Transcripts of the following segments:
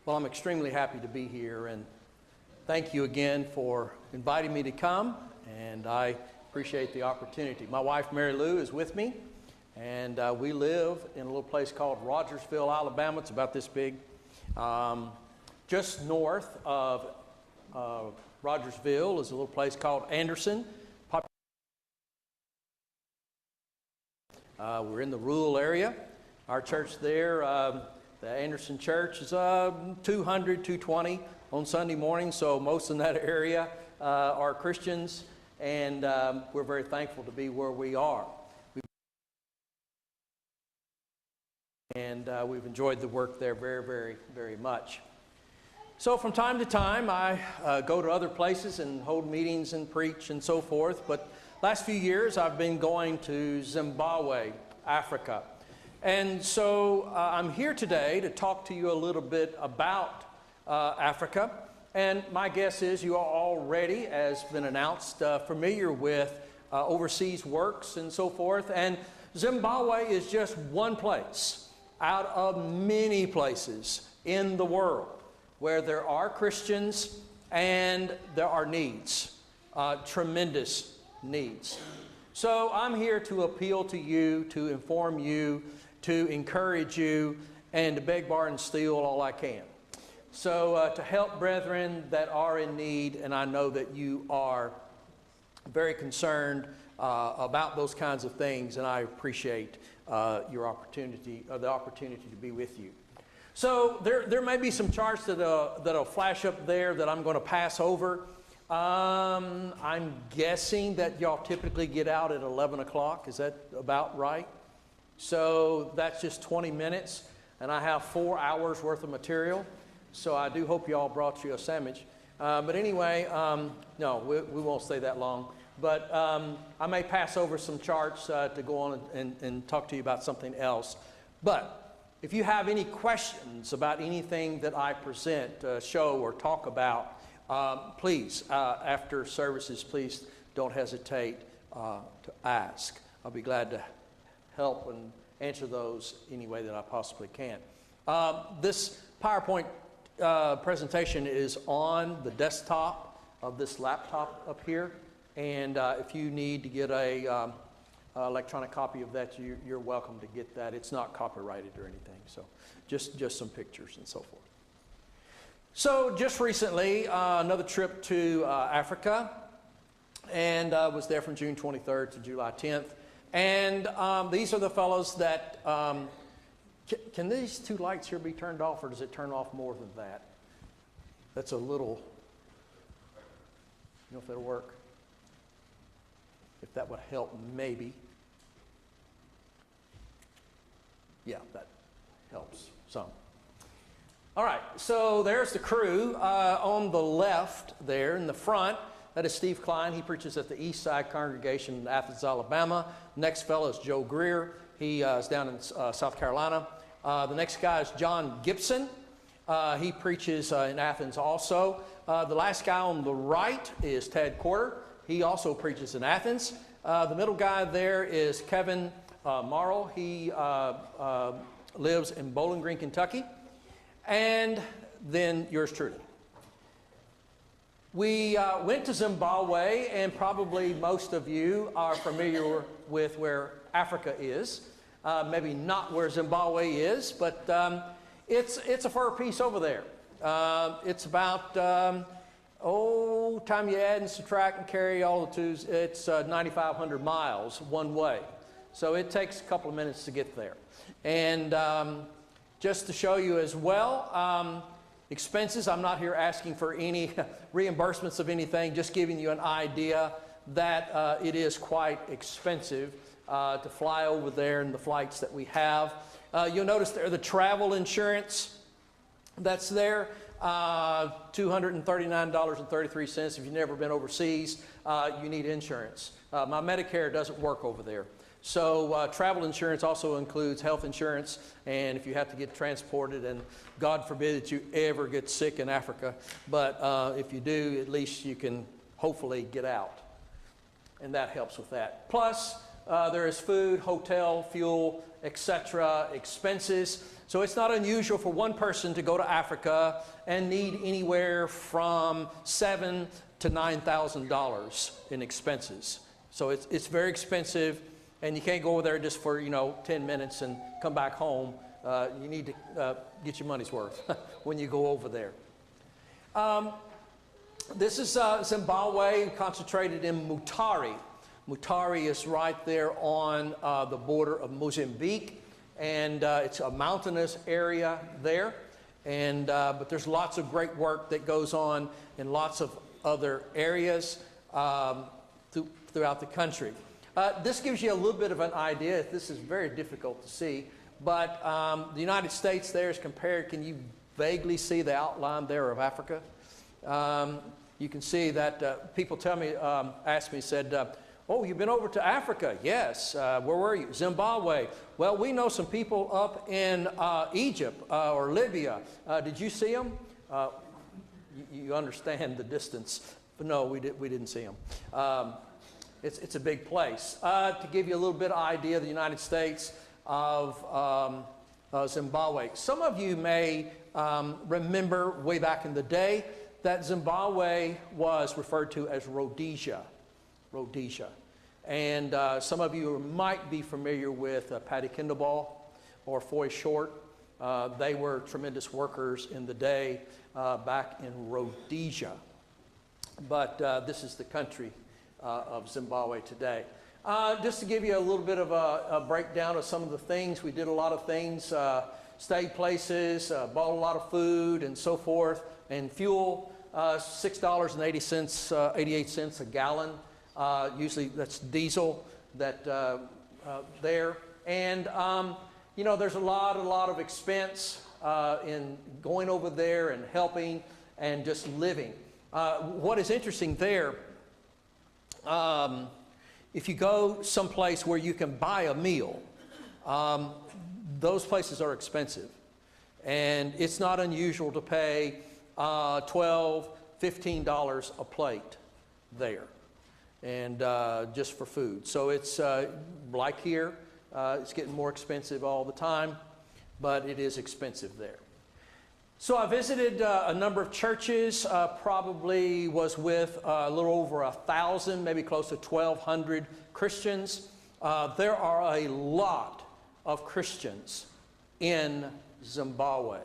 Well, I'm extremely happy to be here, and thank you again for inviting me to come, and I appreciate the opportunity. My wife, Mary Lou, is with me, and we live in a little place called Rogersville, Alabama. It's about this big. Just north of Rogersville is a little place called Anderson. We're in the rural area. Our church there, the Anderson Church, is 200, 220 on Sunday morning, so most in that area are Christians, and we're very thankful to be where we are. And we've enjoyed the work there very, very, very much. So from time to time, I go to other places and hold meetings and preach and so forth, but last few years I've been going to Zimbabwe, Africa. And so I'm here today to talk to you a little bit about Africa. And my guess is you are already, as been announced, familiar with overseas works and so forth. And Zimbabwe is just one place out of many places in the world where there are Christians and there are needs, tremendous needs. So I'm here to appeal to you, to inform you, to encourage you, and to beg, borrow, and steal all I can. So to help brethren that are in need, and I know that you are very concerned about those kinds of things, and I appreciate your opportunity, the opportunity to be with you. So there may be some charts that'll flash up there that I'm going to pass over. I'm guessing that y'all typically get out at 11 o'clock. Is that about right? So that's just 20 minutes, and I have 4 hours worth of material. So I do hope y'all brought you a sandwich. But anyway, no, we won't stay that long. But I may pass over some charts to go on and talk to you about something else. But if you have any questions about anything that I present, show, or talk about, please, after services, please don't hesitate to ask. I'll be glad to help and answer those any way that I possibly can. This PowerPoint presentation is on the desktop of this laptop up here, and if you need to get a electronic copy of that, you're welcome to get that. It's not copyrighted or anything, so just some pictures and so forth. So just recently, another trip to Africa, and was there from June 23rd to July 10th. And these are the fellows that, can these two lights here be turned off, or does it turn off more than that? That's a little, you know if that'll work? If that would help, maybe. Yeah, that helps some. All right, so there's the crew. On the left there in the front, that is Steve Klein. He preaches at the East Side Congregation in Athens, Alabama. Next fellow is Joe Greer. He is down in South Carolina. The next guy is John Gibson. He preaches in Athens also. The last guy on the right is Ted Corder. He also preaches in Athens. The middle guy there is Kevin Morrow. He lives in Bowling Green, Kentucky. And then yours truly. We went to Zimbabwe, and probably most of you are familiar with where Africa is. Maybe not where Zimbabwe is, but it's a fur piece over there. It's about, time you add and subtract and carry all the twos, it's 9,500 miles one way. So it takes a couple of minutes to get there. And just to show you as well, expenses, I'm not here asking for any reimbursements of anything, just giving you an idea that it is quite expensive to fly over there and the flights that we have. You'll notice there the travel insurance that's there, $239.33. If you've never been overseas, you need insurance. My Medicare doesn't work over there. So travel insurance also includes health insurance, and if you have to get transported, and God forbid that you ever get sick in Africa, but if you do, at least you can hopefully get out, and that helps with that. Plus, there is food, hotel, fuel, etc., expenses. So it's not unusual for one person to go to Africa and need anywhere from $7,000 to $9,000 in expenses. So it's very expensive, and you can't go over there just for 10 minutes and come back home. You need to get your money's worth when you go over there. This is Zimbabwe, concentrated in Mutare. Mutare is right there on the border of Mozambique, and it's a mountainous area there. And but there's lots of great work that goes on in lots of other areas throughout the country. This gives you a little bit of an idea. This is very difficult to see, but the United States there is compared. Can you vaguely see the outline there of Africa? You can see that people tell me, ask me, said, oh, you've been over to Africa? Yes. Where were you? Zimbabwe. Well, we know some people up in Egypt or Libya. Did you see them? You understand the distance. But no, we didn't see them. It's a big place. To give you a little bit of idea of the United States of Zimbabwe. Some of you may remember way back in the day that Zimbabwe was referred to as Rhodesia. Rhodesia. And some of you might be familiar with Patty Kindleball or Foy Short. They were tremendous workers in the day back in Rhodesia. But this is the country of Zimbabwe today. Just to give you a little bit of a breakdown of some of the things, we did a lot of things, stayed places, bought a lot of food and so forth, and fuel, $6.80, 88 cents a gallon. Usually that's diesel that there. And, there's a lot of expense in going over there and helping and just living. What is interesting there, if you go someplace where you can buy a meal, those places are expensive. And it's not unusual to pay $12, $15 a plate there, and just for food. So it's like here, it's getting more expensive all the time, but it is expensive there. So I visited a number of churches, probably was with a little over 1,000, maybe close to 1,200 Christians. There are a lot of Christians in Zimbabwe.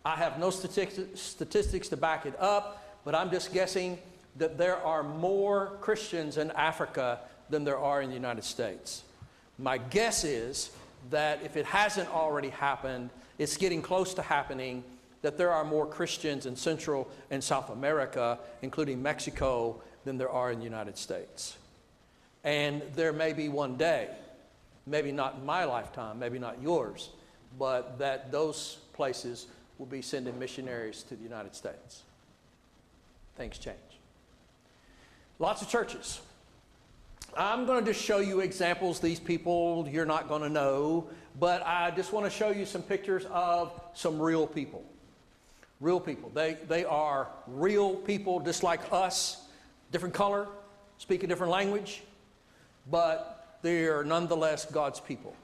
I have no statistics to back it up, but I'm just guessing that there are more Christians in Africa than there are in the United States. My guess is that if it hasn't already happened, it's getting close to happening, that there are more Christians in Central and South America, including Mexico, than there are in the United States. And there may be one day, maybe not in my lifetime, maybe not yours, but that those places will be sending missionaries to the United States. Things change. Lots of churches. I'm going to just show you examples. These people you're not going to know, but I just want to show you some pictures of some real people. Real people. They are real people just like us, different color, speak a different language, but they are nonetheless God's people.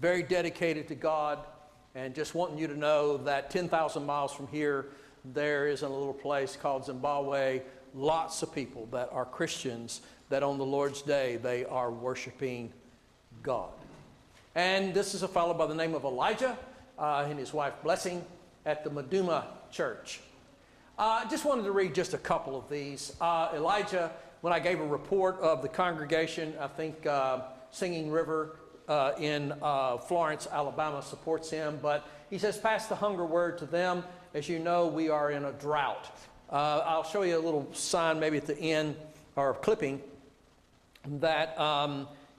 Very dedicated to God, and just wanting you to know that 10,000 miles from here, there is a little place called Zimbabwe. Lots of people that are Christians that on the Lord's day, they are worshiping God. And this is a fellow by the name of Elijah and his wife Blessing at the Maduma Church. I just wanted to read just a couple of these. Elijah, when I gave a report of the congregation, I think Singing River in Florence, Alabama supports him, but he says, pass the hunger word to them. As you know, we are in a drought. I'll show you a little sign maybe at the end, or clipping, that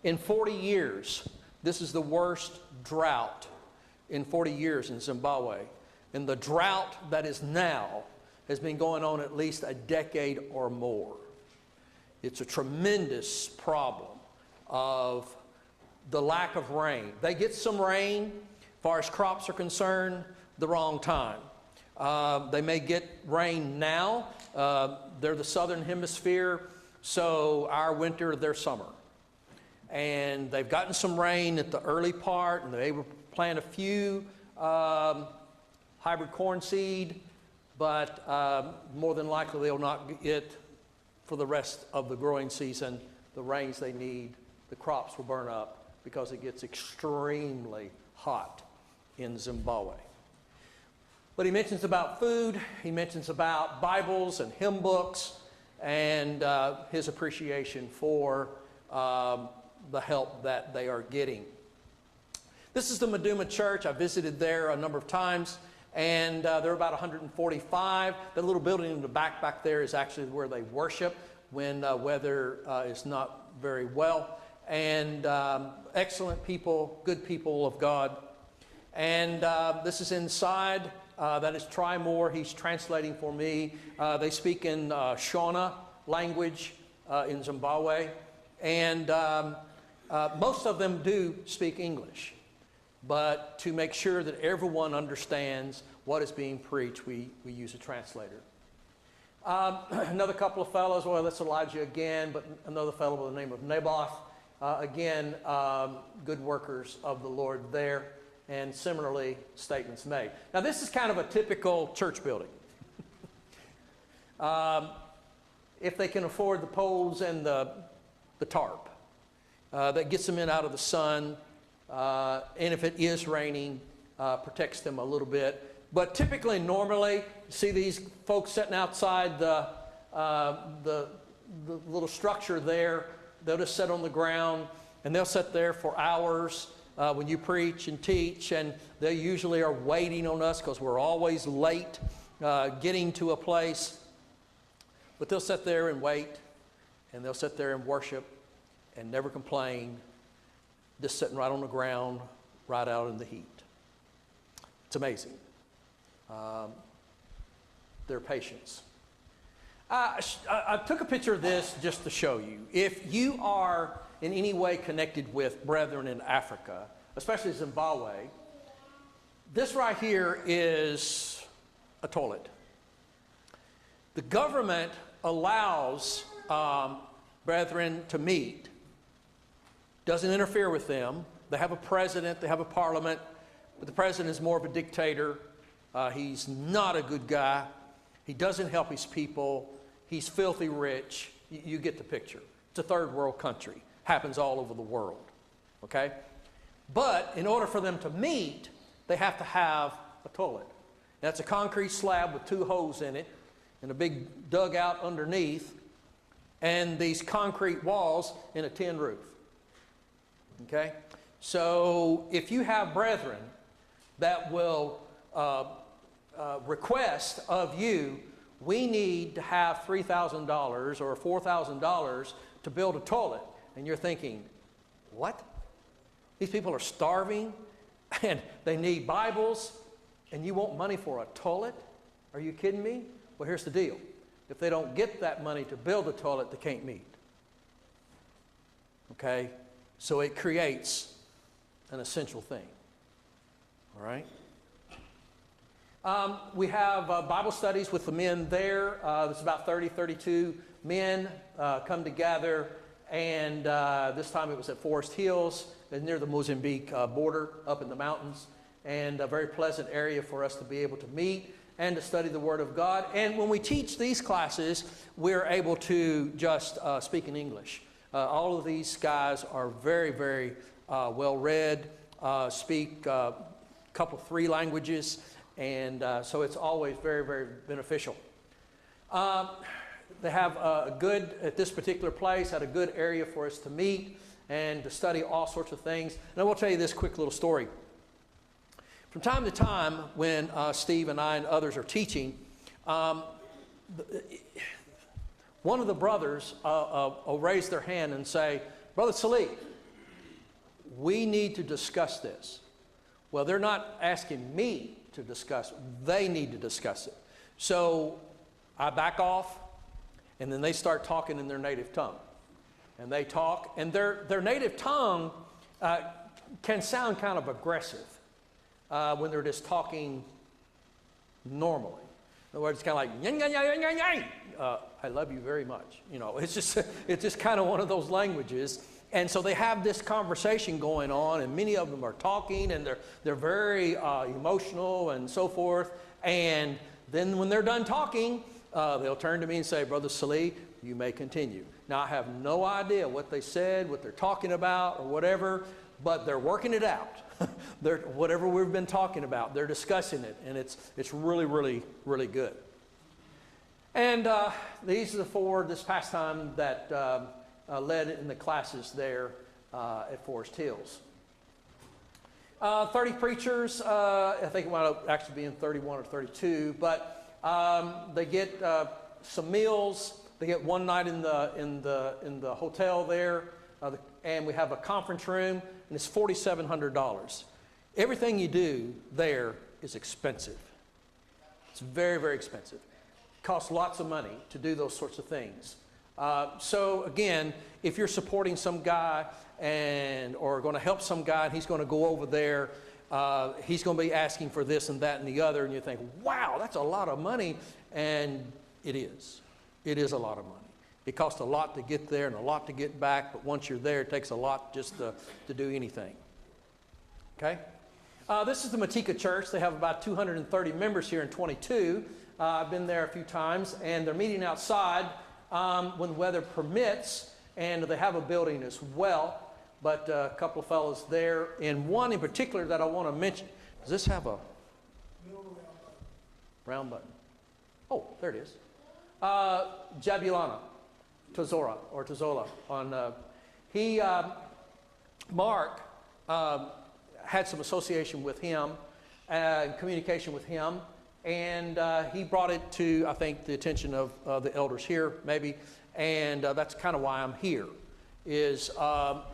in 40 years, this is the worst drought in 40 years in Zimbabwe. And the drought that is now has been going on at least a decade or more. It's a tremendous problem of the lack of rain. They get some rain, as far as crops are concerned, the wrong time. They may get rain now. They're the southern hemisphere, so our winter, their summer. and they've gotten some rain at the early part, and they're able to plant a few hybrid corn seed, but more than likely they'll not get, for the rest of the growing season, the rains they need. The crops will burn up because it gets extremely hot in Zimbabwe. But he mentions about food, he mentions about Bibles and hymn books, and his appreciation for the help that they are getting. This is the Meduma Church. I visited there a number of times, and there are about 145. The little building in the back there is actually where they worship when weather is not very well. And excellent people, good people of God. And this is inside. That is Trimore. He's translating for me. They speak in Shona language in Zimbabwe. And most of them do speak English. But to make sure that everyone understands what is being preached, we use a translator. Another couple of fellows, well, that's Elijah again, but another fellow by the name of Naboth. Again, good workers of the Lord there. And similarly, statements made. Now, this is kind of a typical church building. If they can afford the poles and the tarp, that gets them in out of the sun, and if it is raining, protects them a little bit. But typically, normally, you see these folks sitting outside the little structure there. They'll just sit on the ground, and they'll sit there for hours. When you preach and teach, and they usually are waiting on us because we're always late getting to a place. But they'll sit there and wait, and they'll sit there and worship and never complain, just sitting right on the ground, right out in the heat. It's amazing. Their patience. I took a picture of this just to show you. If you are in any way connected with brethren in Africa, especially Zimbabwe, this right here is a toilet. The government allows brethren to meet, doesn't interfere with them. They have a president, they have a parliament, but the president is more of a dictator. He's not a good guy. He doesn't help his people. He's filthy rich. You get the picture. It's a third world country. Happens all over the world, okay? But in order for them to meet, they have to have a toilet. That's a concrete slab with 2 holes in it and a big dugout underneath, and these concrete walls in a tin roof, okay? So if you have brethren that will request of you, we need to have $3,000 or $4,000 to build a toilet. And you're thinking, what? These people are starving and they need Bibles and you want money for a toilet? Are you kidding me? Well, here's the deal. If they don't get that money to build a toilet, they can't meet. Okay? So it creates an essential thing. All right? We have Bible studies with the men there. There's about 32 men come together. And this time it was at Forest Hills, near the Mozambique border, up in the mountains. And a very pleasant area for us to be able to meet and to study the Word of God. And when we teach these classes, we're able to just speak in English. All of these guys are very, very well read, speak a couple, 3 languages. And so it's always very, very beneficial. They have a good, at this particular place, had a good area for us to meet and to study all sorts of things. And I will tell you this quick little story. From time to time, when Steve and I and others are teaching, one of the brothers will raise their hand and say, Brother Sallee, we need to discuss this. Well, they're not asking me to discuss, they need to discuss it. So I back off, and then they start talking in their native tongue. And they talk, and their native tongue can sound kind of aggressive when they're just talking normally. In other words, it's kind of like, I love you very much. You know, it's just kind of one of those languages. And so they have this conversation going on, and many of them are talking, and they're very emotional and so forth. And then when they're done talking, they'll turn to me and say, Brother Sallee, you may continue. Now, I have no idea what they said, what they're talking about, or whatever, but they're working it out. Whatever we've been talking about, they're discussing it, and it's really, really, really good. And these are the four this past time that led in the classes there at Forest Hills. 30 preachers, I think it wound up actually being 31 or 32, but they get some meals. They get one night in the hotel there, and we have a conference room, and it's $4,700. Everything you do there is expensive. It's very, very expensive. It costs lots of money to do those sorts of things. So again, if you're supporting some guy or going to help some guy, and he's going to go over there, he's going to be asking for this and that and the other, and you think, wow, that's a lot of money, and it is. It is a lot of money. It costs a lot to get there and a lot to get back, but once you're there, it takes a lot just to do anything. Okay? This is the Matika Church. They have about 230 members here in 22. I've been there a few times, and they're meeting outside when the weather permits, and they have a building as well. But a couple of fellows there, and one in particular that I want to mention. Does this have a round button? Oh, there it is. Jabulana Tozola on Mark had some association with him, communication with him, and he brought it to, I think, the attention of the elders here, maybe, and that's kind of why I'm here, is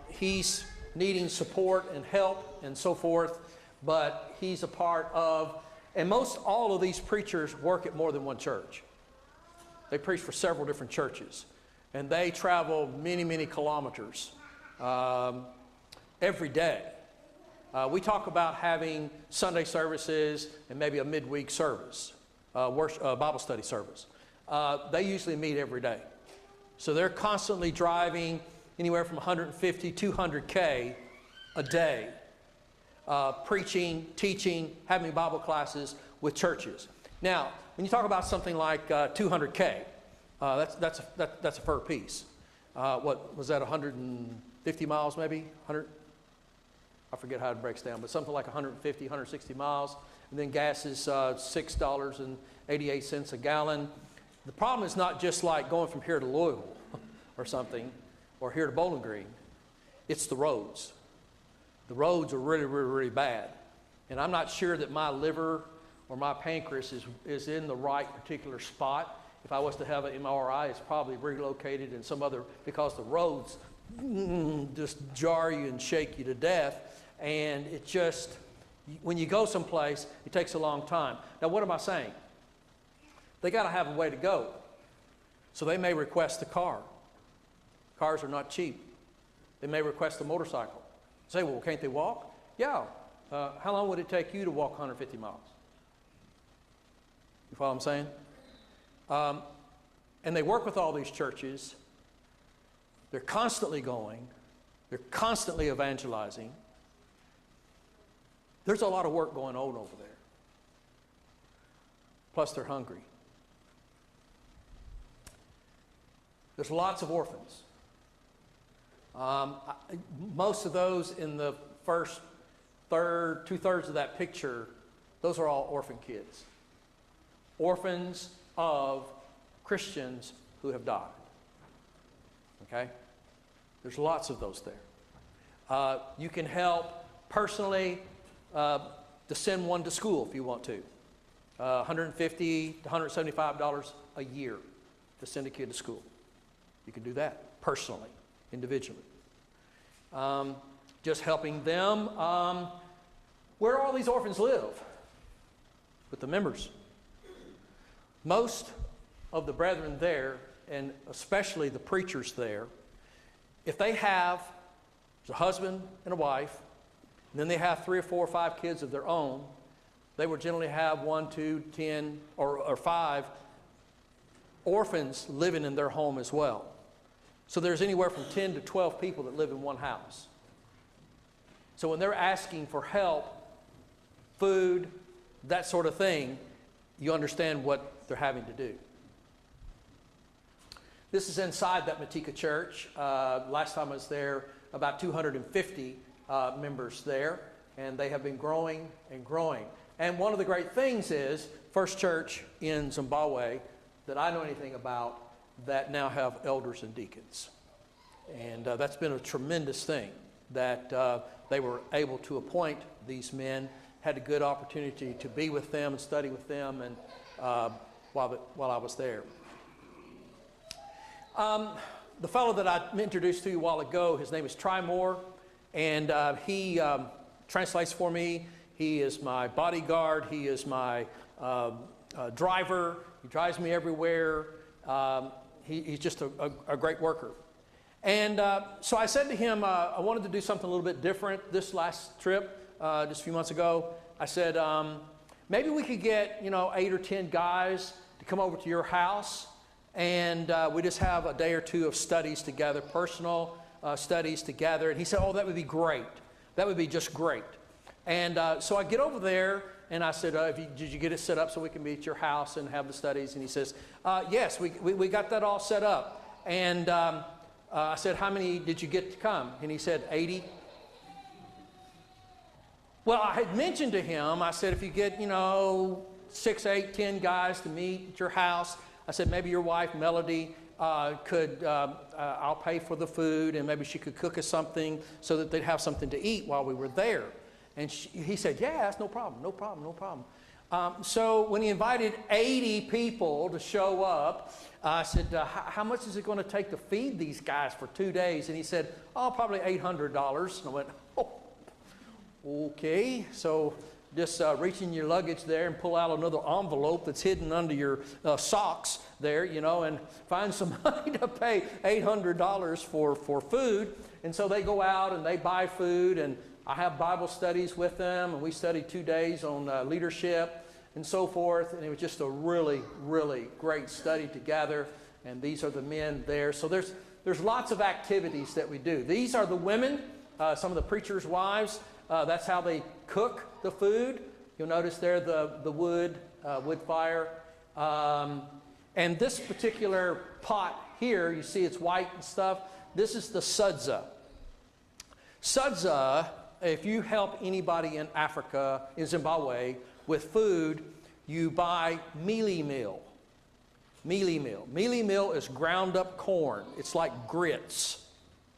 he's needing support and help and so forth, but he's a part of, and most all of these preachers work at more than one church. They preach for several different churches, and they travel many, many kilometers every day. We talk about having Sunday services and maybe a midweek service, Bible study service. They usually meet every day. So they're constantly driving anywhere from 150, 200K a day, preaching, teaching, having Bible classes with churches. Now, when you talk about something like 200K, that's a fur piece. What was that, 150 miles maybe? 100? I forget how it breaks down, but something like 150, 160 miles. And then gas is $6.88 a gallon. The problem is not just like going from here to Louisville or something, or here to Bowling Green. It's the roads. The roads are really, really, really bad. And I'm not sure that my liver or my pancreas is in the right particular spot. If I was to have an MRI, it's probably relocated in some other, because the roads just jar you and shake you to death. And it just, when you go someplace, it takes a long time. Now, what am I saying? They got to have a way to go. So they may request a car. Cars are not cheap. They may request a motorcycle. Say, well, can't they walk? Yeah. How long would it take you to walk 150 miles? You follow what I'm saying? And they work with all these churches. They're constantly going. They're constantly evangelizing. There's a lot of work going on over there. Plus, they're hungry. There's lots of orphans. Most of those in the first third, 2/3 of that picture, those are all orphan kids. Orphans of Christians who have died. Okay? There's lots of those there. You can help personally to send one to school if you want to. $150 to $175 a year to send a kid to school. You can do that personally, individually. Just helping them. Where do all these orphans live? With the members. Most of the brethren there, and especially the preachers there, if they have a husband and a wife, and then they have 3 or 4 or 5 kids of their own, they would generally have 1, 2, 10, or 5 orphans living in their home as well. So there's anywhere from 10 to 12 people that live in one house. So when they're asking for help, food, that sort of thing, you understand what they're having to do. This is inside that Matika church. Last time I was there, about 250 members there, and they have been growing and growing. And one of the great things is, first church in Zimbabwe that I know anything about that now have elders and deacons. And that's been a tremendous thing that they were able to appoint these men, had a good opportunity to be with them and study with them and while I was there. The fellow that I introduced to you a while ago, his name is Try Moore, and he translates for me. He is my bodyguard. He is my driver. He drives me everywhere. He's just a great worker. And so I said to him, I wanted to do something a little bit different this last trip, just a few months ago. I said, maybe we could get, 8 or 10 guys to come over to your house, and we just have a day or two of studies together, personal studies together. And he said, oh, that would be great. That would be just great. And so I get over there, and I said, did you get it set up so we can be at your house and have the studies? And he says, yes, we got that all set up. And I said, how many did you get to come? And he said, 80. Well, I had mentioned to him, I said, if you get, 6, 8, 10 guys to meet at your house, I said, maybe your wife, Melody, I'll pay for the food, and maybe she could cook us something so that they'd have something to eat while we were there. And he said, yeah, that's no problem, no problem, no problem. So when he invited 80 people to show up, I said, how much is it going to take to feed these guys for 2 days? And he said, oh, probably $800. And I went, oh, okay. So just reach in your luggage there and pull out another envelope that's hidden under your socks there, and find some money to pay $800 for food. And so they go out and they buy food, and I have Bible studies with them, and we studied 2 days on leadership and so forth. And it was just a really, really great study together. And these are the men there. So there's lots of activities that we do. These are the women, some of the preachers' wives. That's how they cook the food. You'll notice there the wood fire. And this particular pot here, you see it's white and stuff. This is the sudza. Sudza, if you help anybody in Africa, in Zimbabwe, with food, you buy mealie meal. Mealie meal. Mealie meal is ground up corn. It's like grits.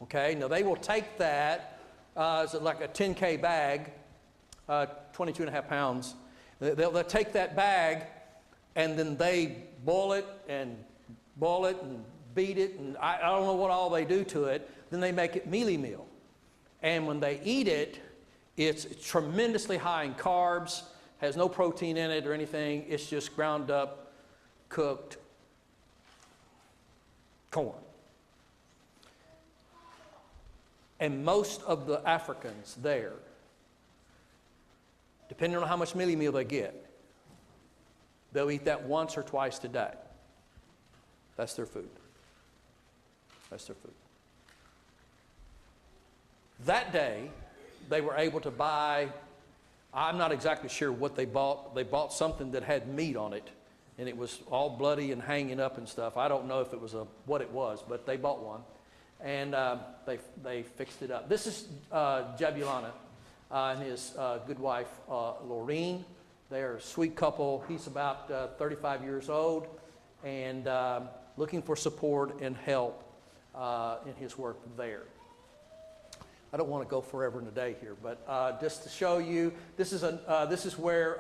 Okay? Now they will take that, it's like a 10K bag, 22 and a half pounds. They'll take that bag, and then they boil it and beat it, and I don't know what all they do to it. Then they make it mealie meal. And when they eat it, it's tremendously high in carbs, has no protein in it or anything. It's just ground up, cooked corn. And most of the Africans there, depending on how much mealie meal they get, they'll eat that once or twice a day. That's their food. That's their food. That day, they were able to buy, I'm not exactly sure what they bought. They bought something that had meat on it, and it was all bloody and hanging up and stuff. I don't know if it was what it was, but they bought one, and they fixed it up. This is Jabulana and his good wife, Laureen. They're a sweet couple. He's about 35 years old and looking for support and help in his work there. I don't want to go forever and a day here, but just to show you, this is where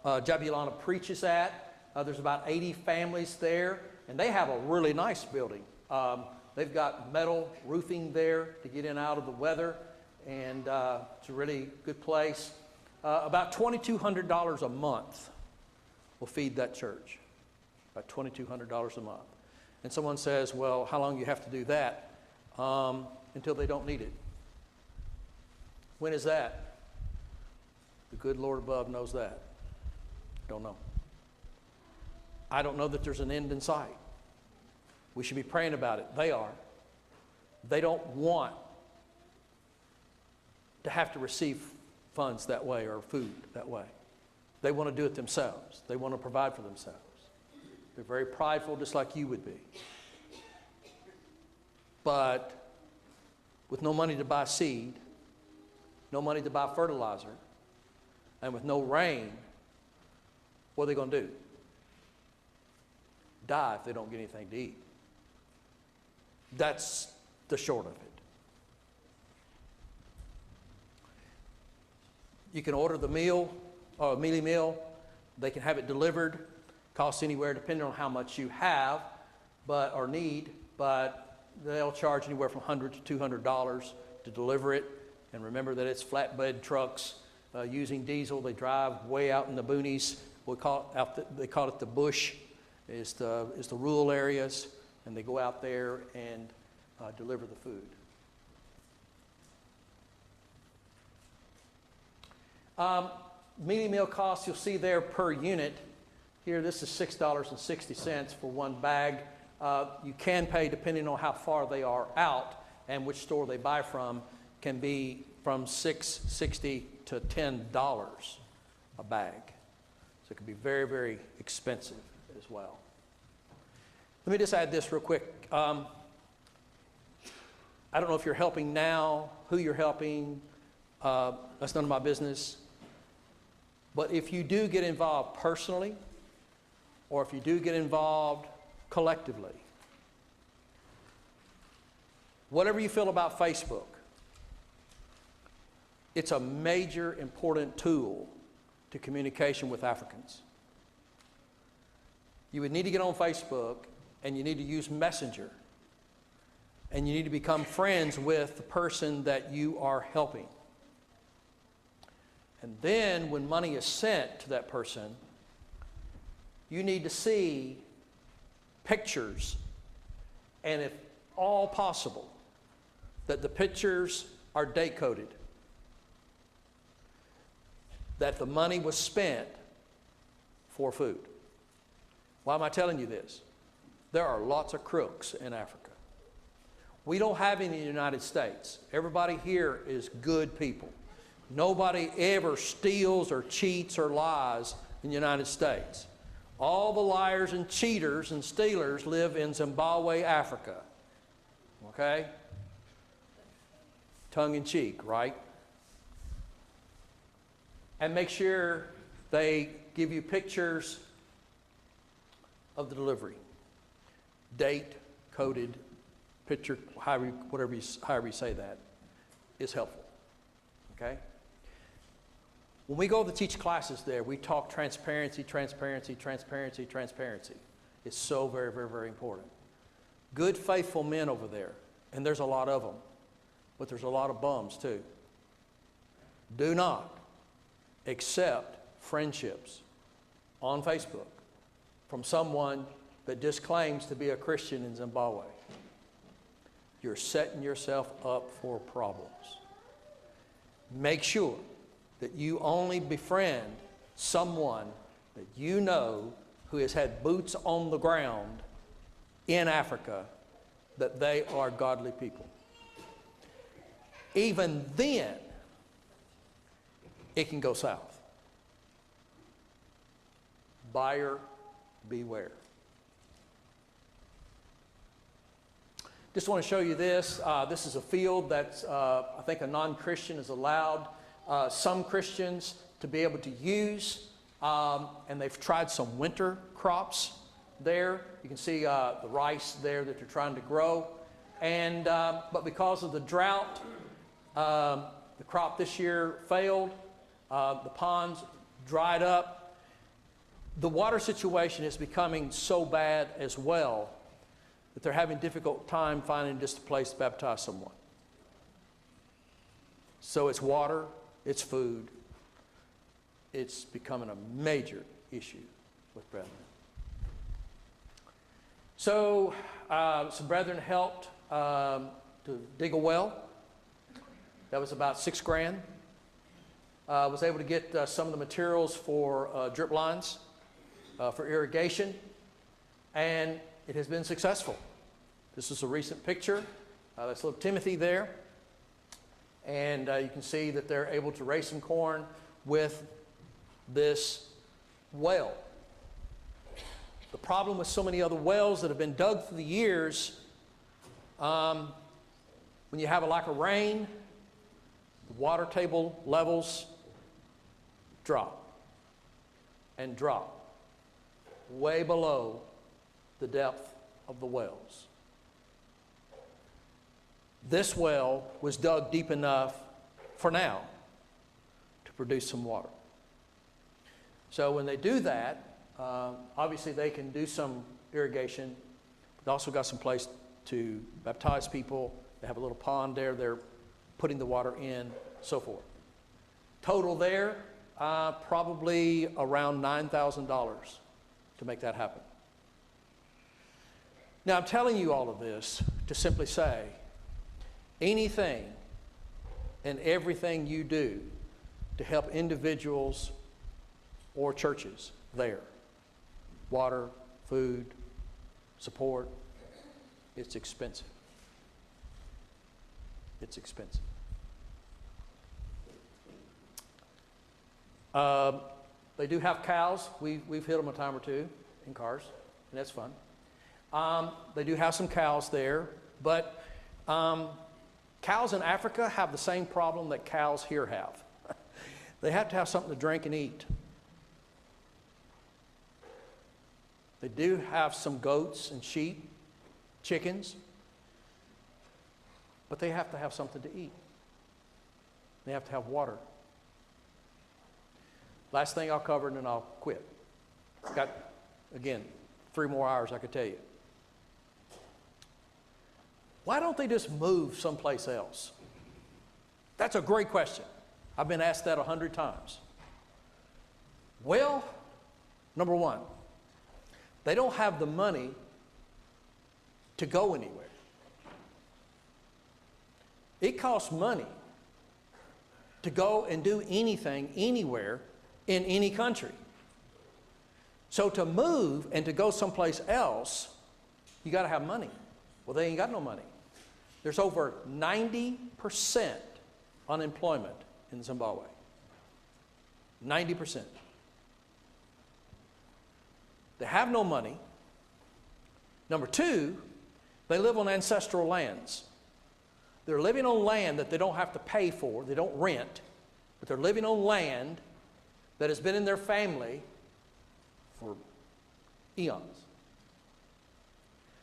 Jabulana preaches at. There's about 80 families there, and they have a really nice building. They've got metal roofing there to get in and out of the weather, and it's a really good place. About $2,200 a month will feed that church. About $2,200 a month. And someone says, well, how long do you have to do that? Until they don't need it. When is that? The good Lord above knows that. Don't know. I don't know that there's an end in sight. We should be praying about it. They are. They don't want to have to receive funds that way or food that way. They want to do it themselves. They want to provide for themselves. They're very prideful, just like you would be. But with no money to buy seed, no money to buy fertilizer, and with no rain, what are they going to do? Die if they don't get anything to eat. That's the short of it. You can order the meal, or a mealie meal. They can have it delivered. Costs anywhere, depending on how much you have or need, but they'll charge anywhere from $100 to $200 to deliver it. And remember that it's flatbed trucks using diesel. They drive way out in the boonies. They call it the bush. It's the rural areas, and they go out there and deliver the food. Mealie meal costs, you'll see there per unit. Here, this is $6.60 for one bag. You can pay, depending on how far they are out and which store they buy from, can be from $6.60 to $10 a bag. So it can be very, very expensive as well. Let me just add this real quick. I don't know if you're helping now, who you're helping. That's none of my business. But if you do get involved personally, or if you do get involved collectively, whatever you feel about Facebook, it's a major important tool to communication with Africans. You would need to get on Facebook, and you need to use Messenger, and you need to become friends with the person that you are helping. And then when money is sent to that person, you need to see pictures, and if all possible, that the pictures are date coded, that the money was spent for food. Why am I telling you this? There are lots of crooks in Africa. We don't have any in the United States. Everybody here is good people. Nobody ever steals or cheats or lies in the United States. All the liars and cheaters and stealers live in Zimbabwe, Africa. Okay? Tongue in cheek, right? And make sure they give you pictures of the delivery. Date, coded, picture, however you say that, is helpful. Okay? When we go to teach classes there, we talk transparency, transparency, transparency, transparency. It's so very, very, very important. Good, faithful men over there, and there's a lot of them, but there's a lot of bums too. Do not accept friendships on Facebook from someone that just claims to be a Christian in Zimbabwe. You're setting yourself up for problems. Make sure that you only befriend someone that you know who has had boots on the ground in Africa, that they are godly people. Even then, it can go south. Buyer beware. Just want to show you this. This is a field that's, I think, a non-Christian is allowed some Christians to be able to use, and they've tried some winter crops there. You can see the rice there that they're trying to grow. And but because of the drought, the crop this year failed. The ponds dried up. The water situation is becoming so bad as well that they're having a difficult time finding just a place to baptize someone. So it's water, it's food. It's becoming a major issue with brethren. So some brethren helped to dig a well. That was about $6,000. Was able to get some of the materials for drip lines for irrigation, and it has been successful. This is a recent picture, That's little Timothy there. And you can see that they're able to raise some corn with this well. The problem with so many other wells that have been dug through the years, when you have a lack of rain, the water table levels drop and drop way below the depth of the wells. This well was dug deep enough for now to produce some water. So when they do that, obviously they can do some irrigation. They also got some place to baptize people. They have a little pond there. They're putting the water in, so forth. Total there, probably around $9,000 to make that happen. Now I'm telling you all of this to simply say, anything and everything you do to help individuals or churches there, water, food, support, it's expensive. It's expensive. They do have cows. We've hit them a time or two in cars, and that's fun. They do have some cows there, but cows in Africa have the same problem that cows here have. They have to have something to drink and eat. They do have some goats and sheep, chickens, but they have to have something to eat. They have to have water. Last thing I'll cover and then I'll quit. Got, again, 3 more hours I could tell you. Why don't they just move someplace else? That's a great question. I've been asked that 100 times. Well, number one, they don't have the money to go anywhere. It costs money to go and do anything, anywhere, in any country. So to move and to go someplace else, you got to have money. Well, they ain't got no money. There's over 90% unemployment in Zimbabwe. 90%. They have no money. Number two, they live on ancestral lands. They're living on land that they don't have to pay for. They don't rent, but they're living on land that has been in their family for eons.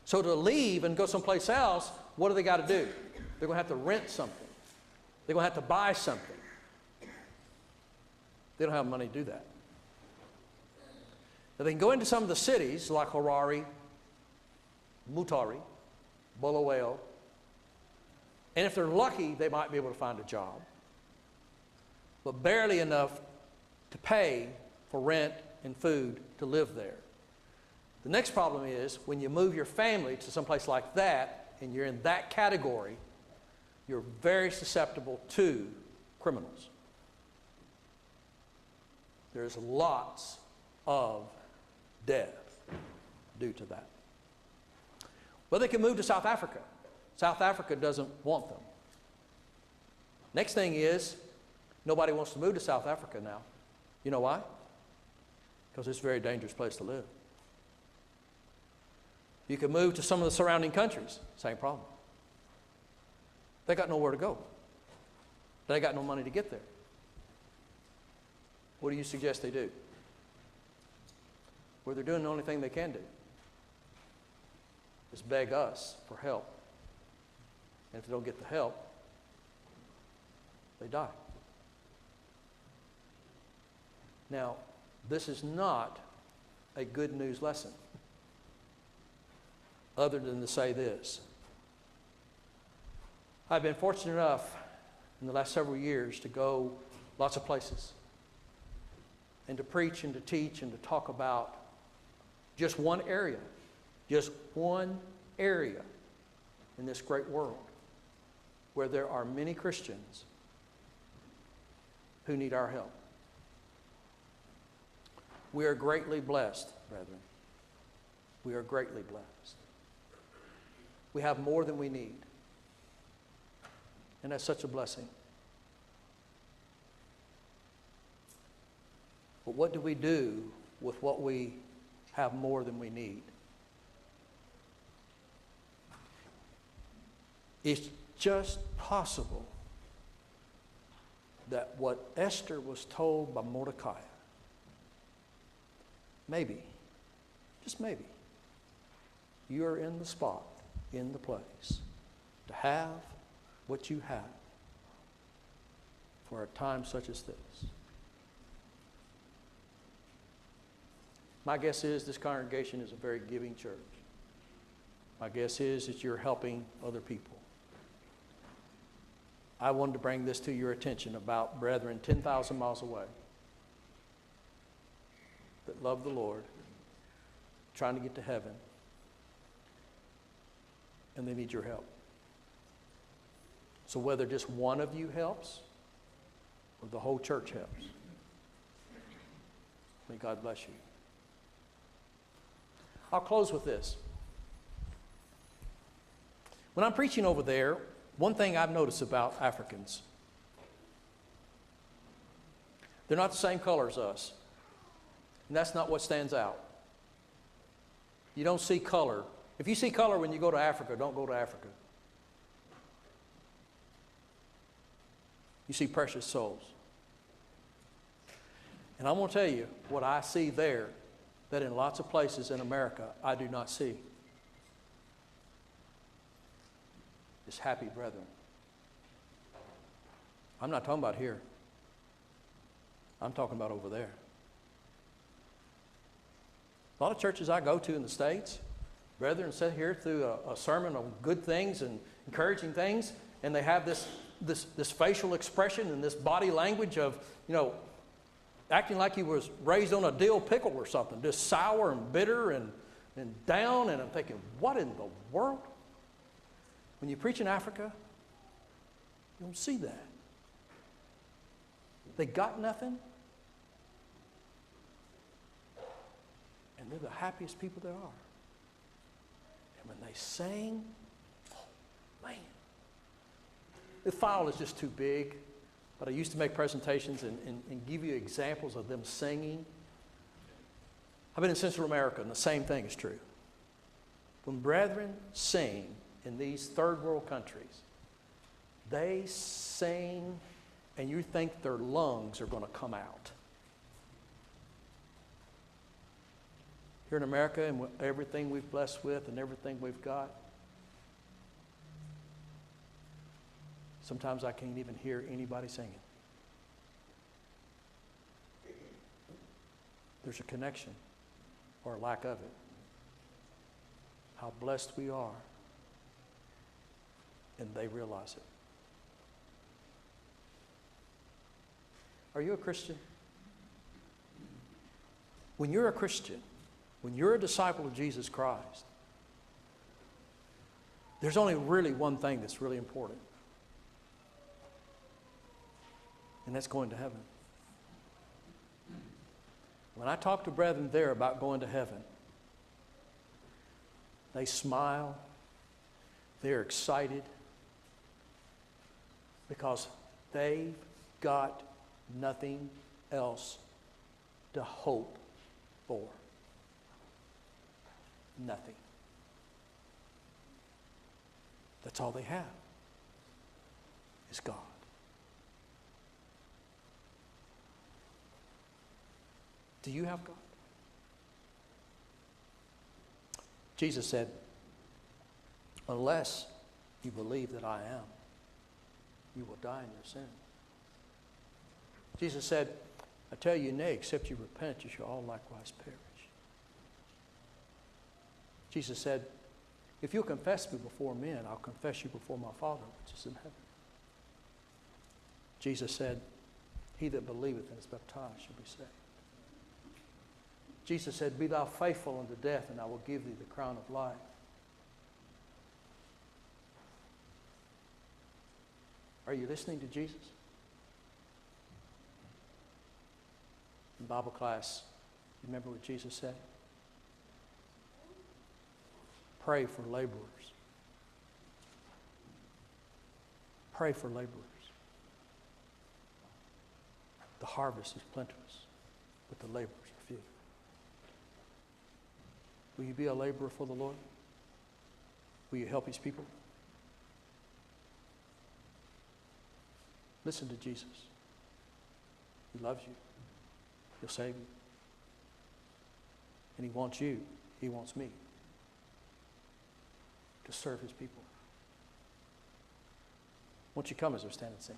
So to leave and go someplace else, what do they got to do? They're going to have to rent something. They're going to have to buy something. They don't have money to do that. Now they can go into some of the cities like Harare, Mutare, Bulawayo, and if they're lucky, they might be able to find a job, but barely enough to pay for rent and food to live there. The next problem is when you move your family to someplace like that and you're in that category, you're very susceptible to criminals. There's lots of death due to that. But they can move to South Africa. South Africa doesn't want them. Next thing is, nobody wants to move to South Africa now. You know why? Because it's a very dangerous place to live. You can move to some of the surrounding countries, same problem. They got nowhere to go. They got no money to get there. What do you suggest they do? Well, they're doing the only thing they can do. Is beg us for help. And if they don't get the help, they die. Now, this is not a good news lesson, other than to say this. I've been fortunate enough in the last several years to go lots of places and to preach and to teach and to talk about just one area in this great world where there are many Christians who need our help. We are greatly blessed, brethren. We are greatly blessed. We have more than we need. And that's such a blessing. But what do we do with what we have more than we need? It's just possible that what Esther was told by Mordecai, maybe, just maybe, you're in the spot, in the place, to have what you have for a time such as this. My guess is this congregation is a very giving church. My guess is that you're helping other people. I wanted to bring this to your attention about brethren 10,000 miles away that love the Lord, trying to get to heaven, and they need your help. So whether just one of you helps or the whole church helps, may God bless you. I'll close with this. When I'm preaching over there, one thing I've noticed about Africans, they're not the same color as us. And that's not what stands out. You don't see color. If you see color when you go to Africa, don't go to Africa. You see precious souls. And I'm going to tell you what I see there that in lots of places in America I do not see. Is happy brethren. I'm not talking about here. I'm talking about over there. A lot of churches I go to in the States, brethren sit here through a sermon on good things and encouraging things, and they have this facial expression and this body language of, acting like he was raised on a dill pickle or something, just sour and bitter and down, and I'm thinking, what in the world? When you preach in Africa, you don't see that. They got nothing, and they're the happiest people there are. And when they sing, oh man, the file is just too big, but I used to make presentations and give you examples of them singing. I've been in Central America, and the same thing is true. When brethren sing in these third world countries, they sing and you think their lungs are going to come out. Here in America and everything we've blessed with and everything we've got, sometimes I can't even hear anybody singing. There's a connection or a lack of it. How blessed we are. And they realize it. Are you a Christian? When you're a Christian, when you're a disciple of Jesus Christ, there's only really one thing that's really important. And that's going to heaven. When I talk to brethren there about going to heaven, they smile, they're excited, because they've got nothing else to hope for. Nothing. That's all they have, is God. Do you have God? Jesus said, unless you believe that I am, you will die in your sin. Jesus said, I tell you, nay, except you repent, you shall all likewise perish. Jesus said, if you'll confess me before men, I'll confess you before my Father, which is in heaven. Jesus said, he that believeth and is baptized shall be saved. Jesus said, be thou faithful unto death, and I will give thee the crown of life. Are you listening to Jesus? In Bible class, you remember what Jesus said? Pray for laborers. pray for laborers. The harvest is plenteous, but the laborers are few. Will you be a laborer for the Lord? Will you help His people? Listen to Jesus. He loves you. He'll save you. And He wants you. He wants me to serve His people. Won't you come as we stand and sing?